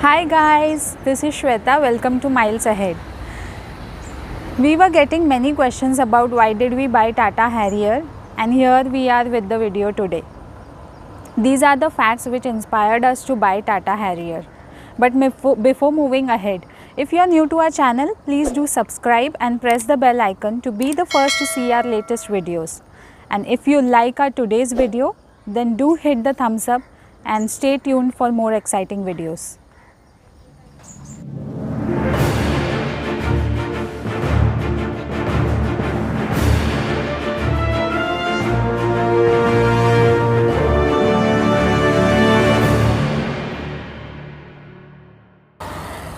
Hi guys, this is Shweta. Welcome to Miles Ahead. We were getting many questions about why did we buy Tata Harrier, and here we are with the video today. These are the facts which inspired us to buy Tata Harrier. But before moving ahead, if you are new to our channel, please do subscribe and press the bell icon to be the first to see our latest videos. And if you like our today's video, then do hit the thumbs up and stay tuned for more exciting videos.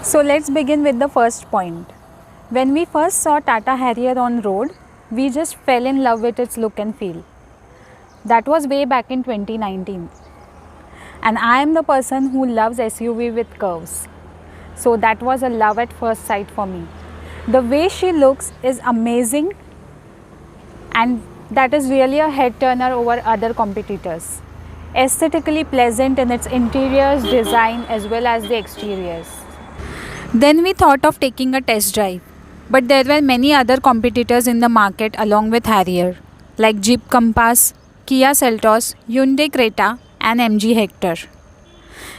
So let's begin with the first point. When we first saw Tata Harrier on road, we just fell in love with its look and feel. That was way back in 2019. And I am the person who loves SUV with curves. So that was a love at first sight for me. The way she looks is amazing, and that is really a head turner over other competitors. Aesthetically pleasant in its interiors, design as well as the exteriors. Then we thought of taking a test drive, but there were many other competitors in the market along with Harrier, like Jeep Compass, Kia Seltos, Hyundai Creta and MG Hector.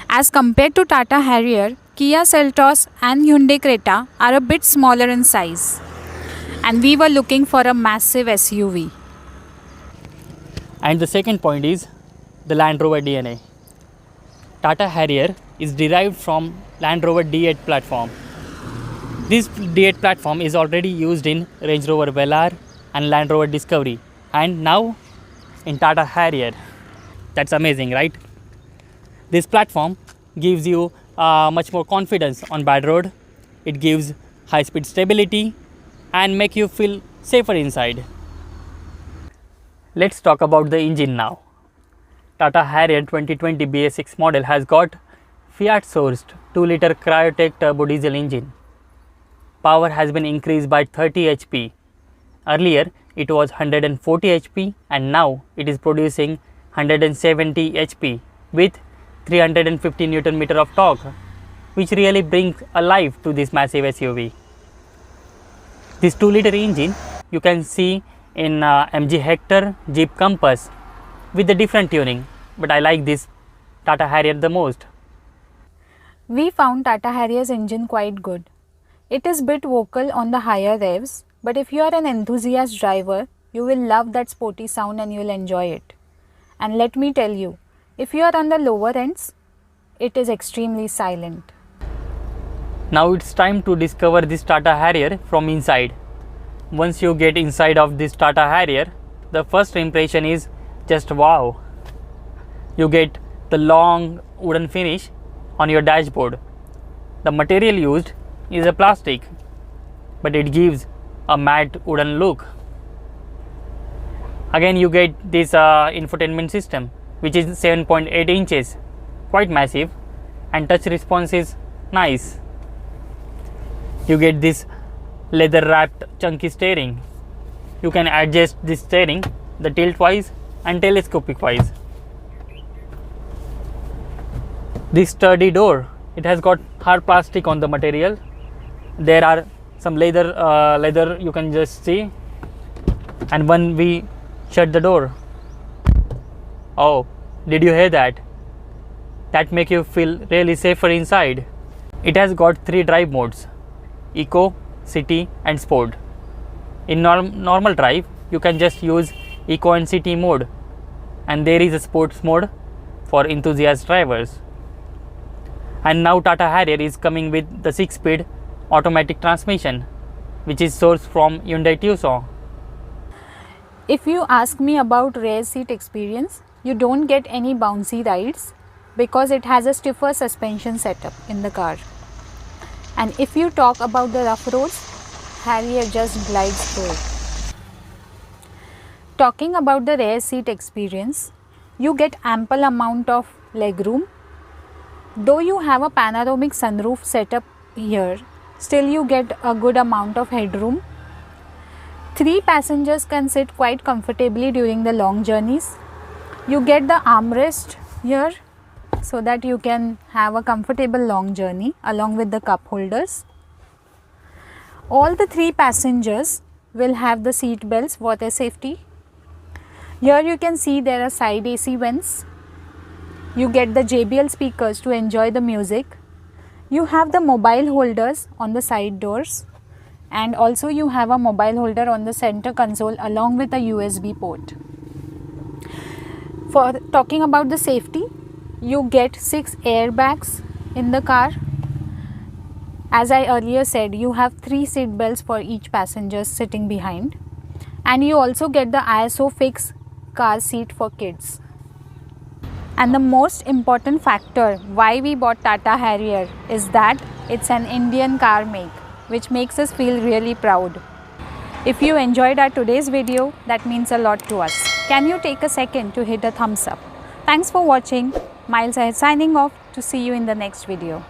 As compared to Tata Harrier, Kia Seltos and Hyundai Creta are a bit smaller in size, and we were looking for a massive SUV. And the second point is the Land Rover DNA. Tata Harrier is derived from Land Rover D8 platform. This D8 platform is already used in Range Rover Velar and Land Rover Discovery, and now in Tata Harrier. That's amazing, right? This platform gives you much more confidence on bad road. It gives high speed stability and make you feel safer inside. Let's talk about the engine now. Tata Harrier 2020 BS6 model has got Fiat sourced 2-liter Cryotech turbo diesel engine. Power has been increased by 30 HP. Earlier it was 140 HP and now it is producing 170 HP with 350 Nm of torque, which really brings a life to this massive SUV. This 2-liter engine you can see in MG Hector, Jeep Compass with the different tuning, but I like this Tata Harrier the most. We found Tata Harrier's engine quite good. It is bit vocal on the higher revs, but if you are an enthusiast driver, you will love that sporty sound and you will enjoy it. And let me tell you, if you are on the lower ends, it is extremely silent. Now it's time to discover this Tata Harrier from inside. Once you get inside of this Tata Harrier, the first impression is just wow. You get the long wooden finish on your dashboard. The material used is a plastic, but it gives a matte wooden look. Again you get this infotainment system, which is 7.8 inches, quite massive, and touch response is nice. You get this leather wrapped chunky steering. You can adjust this steering the tilt wise and telescopic wise. This sturdy door, it has got hard plastic on the material. There are some leather you can just see, and when we shut the door, oh, did you hear that? That make you feel really safer inside. It has got 3 drive modes: Eco, City and Sport. In normal drive you can just use Eco and City mode, and there is a Sports mode for enthusiast drivers. And now Tata Harrier is coming with the 6-speed automatic transmission, which is sourced from Hyundai Tucson. If you ask me about rear seat experience, you don't get any bouncy rides because it has a stiffer suspension setup in the car. And if you talk about the rough roads, Harrier just glides through it. Talking about the rear seat experience, you get ample amount of legroom. Though you have a panoramic sunroof setup here, still you get a good amount of headroom. 3 passengers can sit quite comfortably during the long journeys. You get the armrest here, so that you can have a comfortable long journey along with the cup holders. All the 3 passengers will have the seat belts for their safety. Here you can see there are side AC vents. You get the JBL speakers to enjoy the music. You have the mobile holders on the side doors, and also you have a mobile holder on the center console along with a USB port. For talking about the safety, you get 6 airbags in the car. As I earlier said, you have 3 seat belts for each passenger sitting behind, and you also get the ISOFIX car seat for kids. And the most important factor why we bought Tata Harrier is that it's an Indian car make, which makes us feel really proud. If you enjoyed our today's video, that means a lot to us. Can you take a second to hit a thumbs up? Thanks for watching. Miles Ahead signing off. To see you in the next video.